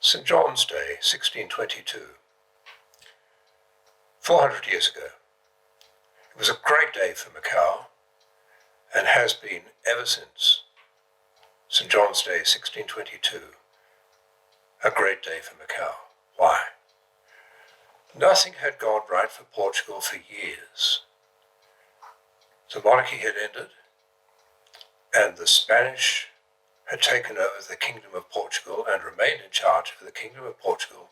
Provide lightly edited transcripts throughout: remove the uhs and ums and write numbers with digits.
St. John's Day, 1622. 400 years ago. It was a great day for Macau and has been ever since. St. John's Day, 1622. A great day for Macau. Why? Nothing had gone right for Portugal for years. The monarchy had ended, and the Spanish had taken over the Kingdom of Portugal and remained in charge of the Kingdom of Portugal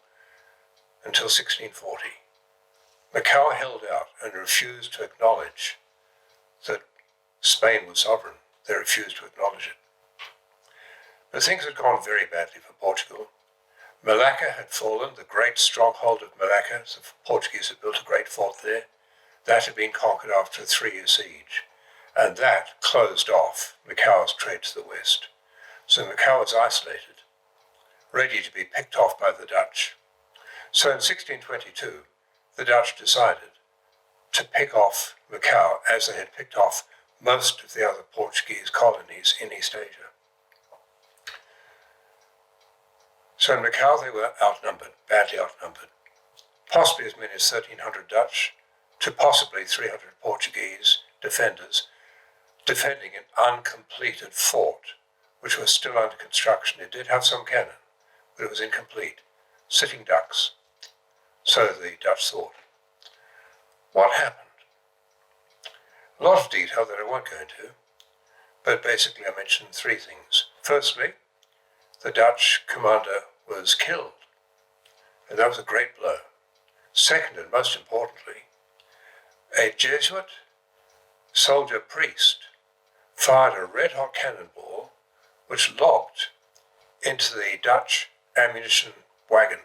until 1640. Macau held out and refused to acknowledge that Spain was sovereign. They refused to acknowledge it. But things had gone very badly for Portugal. Malacca had fallen, the great stronghold of Malacca. The Portuguese had built a great fort there. That had been conquered after a 3-year siege, and that closed off Macau's trade to the west. So Macau was isolated, ready to be picked off by the Dutch. So in 1622, the Dutch decided to pick off Macau as they had picked off most of the other Portuguese colonies in East Asia. So in Macau they were outnumbered, badly outnumbered, possibly as many as 1,300 Dutch to possibly 300 Portuguese defenders, defending an uncompleted fort, which was still under construction. It did have some cannon, but it was incomplete, sitting ducks. So the Dutch thought. What happened? A lot of detail that I won't go into, but basically I mentioned 3 things. Firstly, the Dutch commander was killed, and that was a great blow. Second, and most importantly, a Jesuit soldier priest fired a red-hot cannonball which lobbed into the Dutch ammunition wagon,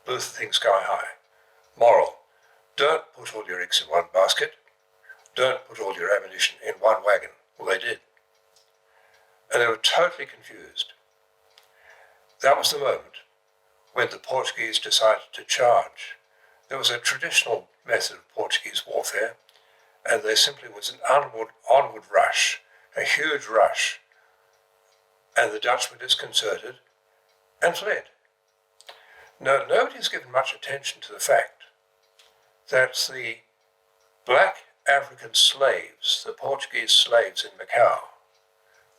blew the thing sky high. Moral: don't put all your eggs in one basket. Don't put all your ammunition in one wagon. Well, they did. And they were totally confused. That was the moment when the Portuguese decided to charge. There was a traditional method of Portuguese warfare, and there simply was an onward rush, a huge rush, and the Dutch were disconcerted and fled. Now, nobody's given much attention to the fact that the black African slaves, the Portuguese slaves in Macau,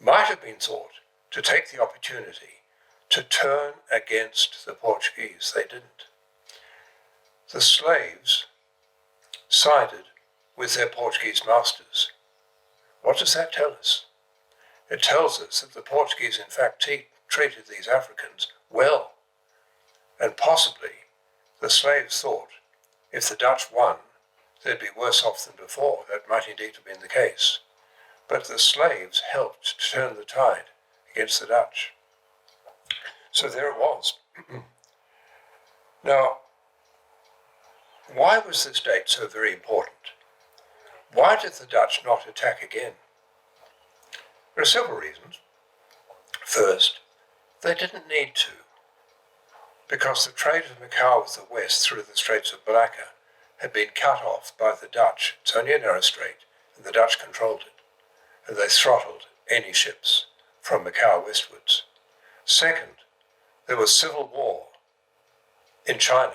might have been thought to take the opportunity to turn against the Portuguese. They didn't. The slaves sided with their Portuguese masters. What does that tell us? It tells us that the Portuguese, in fact, treated these Africans well. And possibly the slaves thought if the Dutch won, they'd be worse off than before. That might indeed have been the case. But the slaves helped to turn the tide against the Dutch. So there it was. Now, why was this date so very important? Why did the Dutch not attack again? There are several reasons. First, they didn't need to, because the trade of Macau with the west through the Straits of Malacca had been cut off by the Dutch. It's only a narrow strait, and the Dutch controlled it, and they throttled any ships from Macau westwards. Second, there was civil war in China.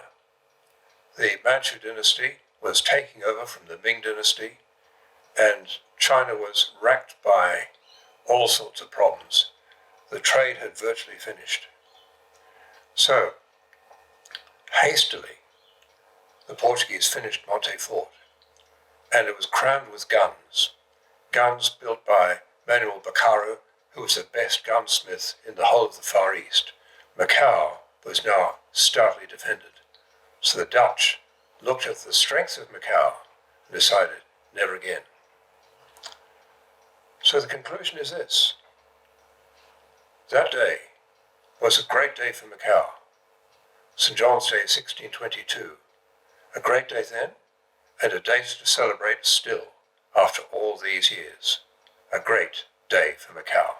The Manchu dynasty was taking over from the Ming dynasty, and China was racked by all sorts of problems. The trade had virtually finished. So, hastily, the Portuguese finished Monte Fort, and it was crammed with guns built by Manuel Bacaro, who was the best gunsmith in the whole of the Far East. Macau was now stoutly defended. So the Dutch looked at the strength of Macau and decided, never again. So the conclusion is this. That day was a great day for Macau. St. John's Day, 1622. A great day then, and a day to celebrate still after all these years. A great day for Macau.